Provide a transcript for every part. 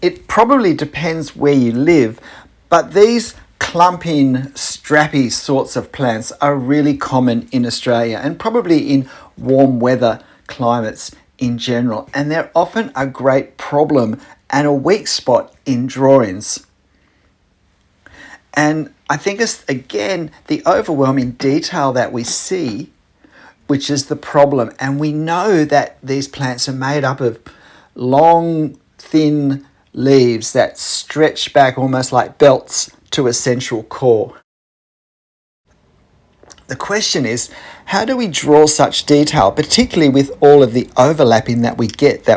It probably depends where you live, but these clumping, strappy sorts of plants are really common in Australia and probably in warm weather climates in general. And they're often a great problem and a weak spot in drawings. And I think it's, again, the overwhelming detail that we see, which is the problem. And we know that these plants are made up of long, thin leaves that stretch back almost like belts to a central core. The question is, how do we draw such detail, particularly with all of the overlapping that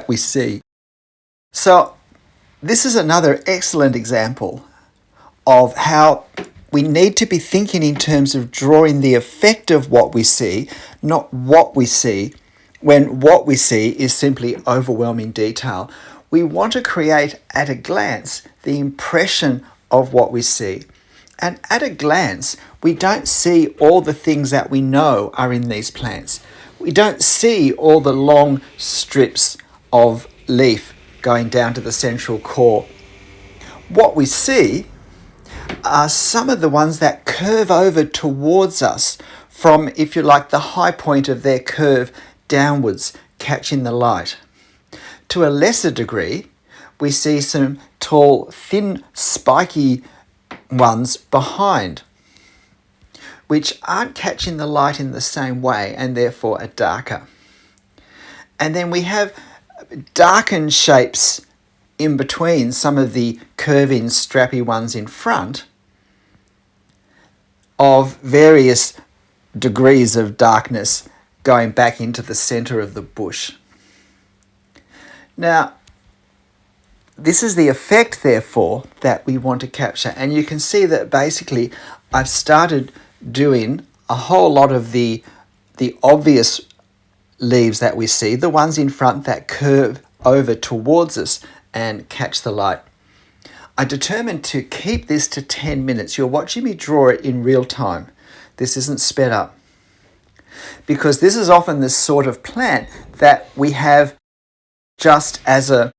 we see? So this is another excellent example of how we need to be thinking in terms of drawing the effect of what we see, not what we see, when what we see is simply overwhelming detail. We want to create at a glance the impression of what we see. And at a glance, we don't see all the things that we know are in these plants. We don't see all the long strips of leaf going down to the central core. What we see are some of the ones that curve over towards us from, if you like, the high point of their curve downwards, catching the light. To a lesser degree, we see some tall, thin, spiky ones behind, which aren't catching the light in the same way and therefore are darker. And then we have darkened shapes in between some of the curving, strappy ones in front of various degrees of darkness going back into the centre of the bush. Now, this is the effect, therefore, that we want to capture. And you can see that basically I've started doing a whole lot of the obvious leaves that we see, the ones in front that curve over towards us and catch the light. I determined to keep this to 10 minutes. You're watching me draw it in real time. This isn't sped up. Because this is often the sort of plant that we have just as a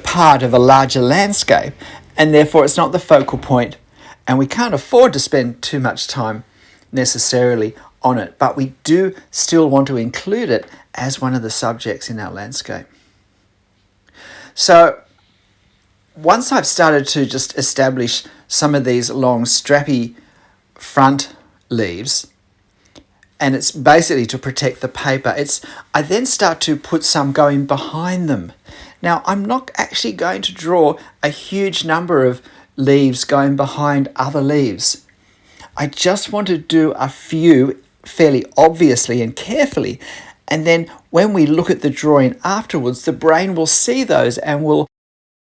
part of a larger landscape, and therefore it's not the focal point, and we can't afford to spend too much time necessarily on it, but we do still want to include it as one of the subjects in our landscape. So once I've started to just establish some of these long strappy front leaves, and it's basically to protect the paper, I then start to put some going behind them. Now, I'm not actually going to draw a huge number of leaves going behind other leaves. I just want to do a few fairly obviously and carefully, and then when we look at the drawing afterwards, the brain will see those and will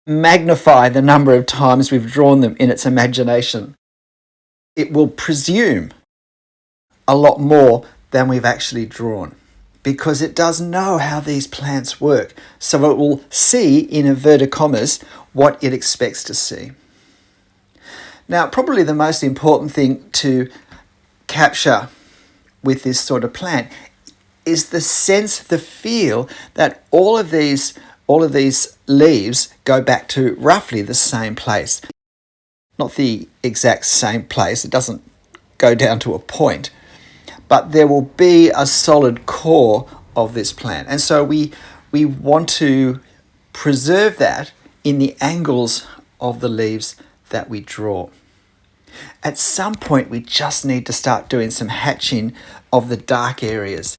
magnify the number of times we've drawn them in its imagination. It will presume a lot more than we've actually drawn, because it does know how these plants work. So it will see, in inverted commas, what it expects to see. Now, probably the most important thing to capture with this sort of plant is the sense, the feel that all of these leaves go back to roughly the same place. Not the exact same place, it doesn't go down to a point, but there will be a solid core of this plant. And so we want to preserve that in the angles of the leaves that we draw. At some point, we just need to start doing some hatching of the dark areas.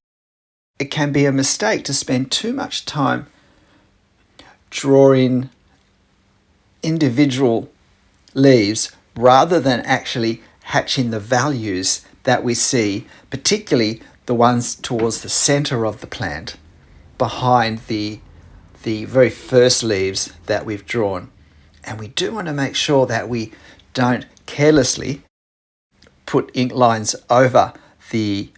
It can be a mistake to spend too much time drawing individual leaves rather than actually hatching the values that we see, particularly the ones towards the center of the plant, behind the very first leaves that we've drawn. And we do want to make sure that we don't carelessly put ink lines over the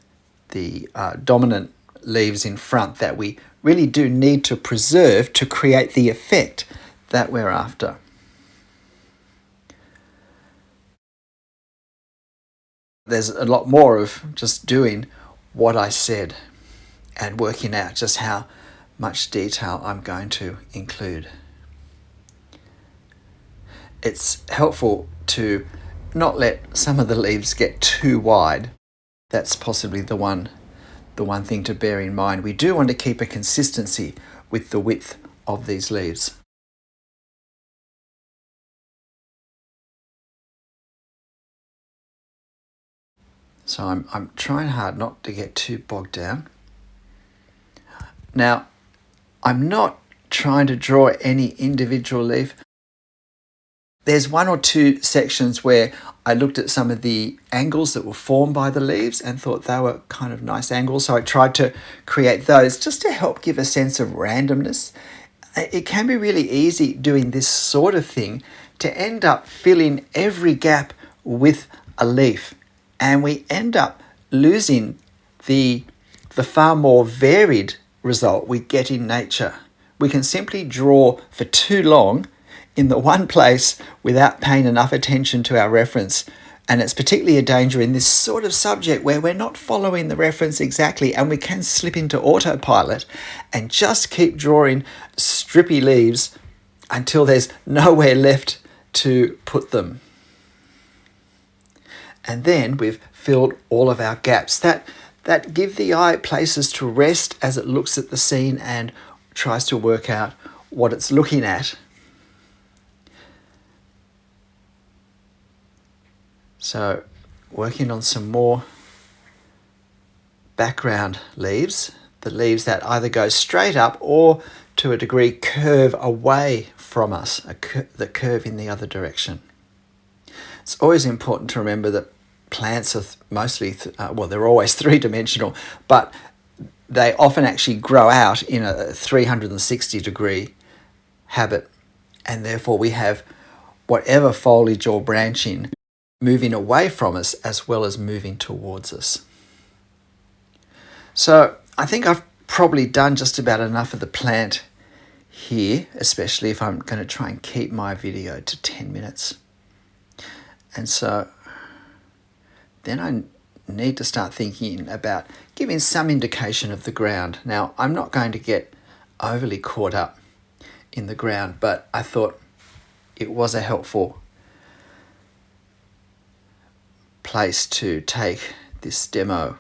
dominant leaves in front that we really do need to preserve to create the effect that we're after. There's a lot more of just doing what I said and working out just how much detail I'm going to include. It's helpful to not let some of the leaves get too wide. That's possibly the one thing to bear in mind. We do want to keep a consistency with the width of these leaves. So I'm trying hard not to get too bogged down. Now, I'm not trying to draw any individual leaf. There's one or two sections where I looked at some of the angles that were formed by the leaves and thought they were kind of nice angles. So I tried to create those just to help give a sense of randomness. It can be really easy doing this sort of thing to end up filling every gap with a leaf. And we end up losing the far more varied result we get in nature. We can simply draw for too long in the one place without paying enough attention to our reference. And it's particularly a danger in this sort of subject where we're not following the reference exactly, and we can slip into autopilot and just keep drawing strippy leaves until there's nowhere left to put them. And then we've filled all of our gaps that give the eye places to rest as it looks at the scene and tries to work out what it's looking at. So, working on some more background leaves, the leaves that either go straight up or to a degree curve away from us, that curve in the other direction. It's always important to remember that plants are mostly, they're always three-dimensional, but they often actually grow out in a 360-degree habit, and therefore we have whatever foliage or branching moving away from us as well as moving towards us. So I think I've probably done just about enough of the plant here, especially if I'm going to try and keep my video to 10 minutes. And so then I need to start thinking about giving some indication of the ground. Now, I'm not going to get overly caught up in the ground, but I thought it was a helpful place to take this demo.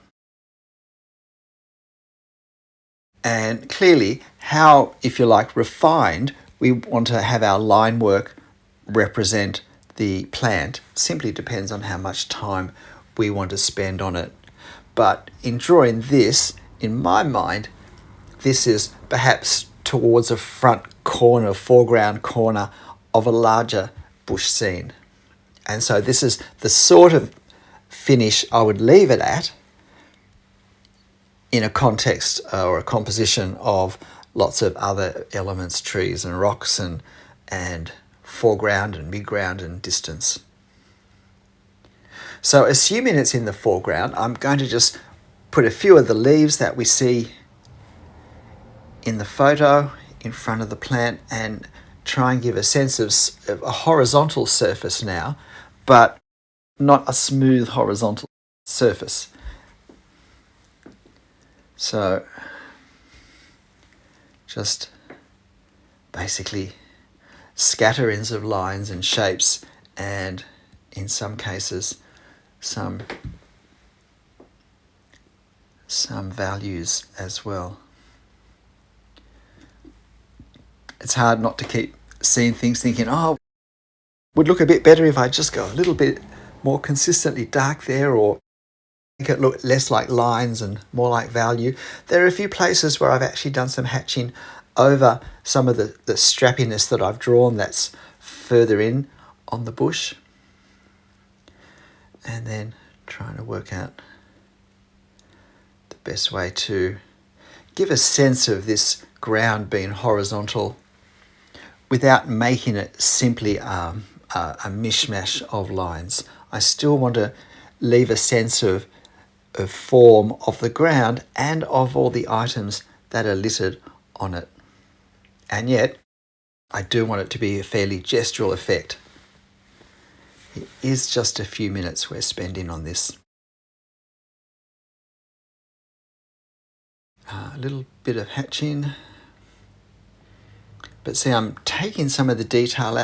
And clearly how, if you like, refined we want to have our line work represent the plant simply depends on how much time we want to spend on it. But in drawing this, in my mind, this is perhaps towards a front corner, foreground corner of a larger bush scene. And so this is the sort of finish I would leave it at in a context or a composition of lots of other elements, trees and rocks and foreground and midground and distance. So assuming it's in the foreground, I'm going to just put a few of the leaves that we see in the photo in front of the plant and try and give a sense of a horizontal surface now, but not a smooth horizontal surface. So just basically scatterings of lines and shapes, and in some cases some values as well. It's hard not to keep seeing things thinking, oh, would look a bit better if I just go a little bit more consistently dark there, or make it look less like lines and more like value. There are a few places where I've actually done some hatching over some of the strappiness that I've drawn that's further in on the bush, and then trying to work out the best way to give a sense of this ground being horizontal without making it simply a mishmash of lines. I still want to leave a sense of form of the ground and of all the items that are littered on it. And yet, I do want it to be a fairly gestural effect. It is just a few minutes we're spending on this. A little bit of hatching But see, I'm taking some of the detail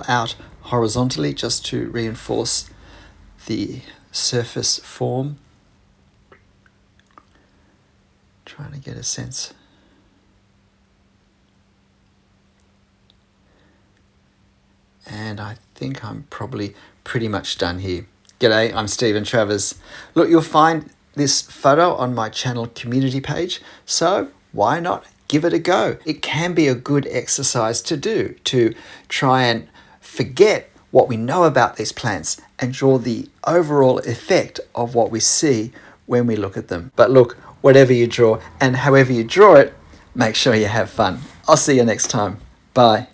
out horizontally just to reinforce the surface form. Trying to get a sense. And I think I'm probably pretty much done here. G'day, I'm Stephen Travers. Look, you'll find this photo on my channel community page, so why not give it a go? It can be a good exercise to do, to try and forget what we know about these plants and draw the overall effect of what we see when we look at them. But look, whatever you draw and however you draw it, make sure you have fun. I'll see you next time. Bye.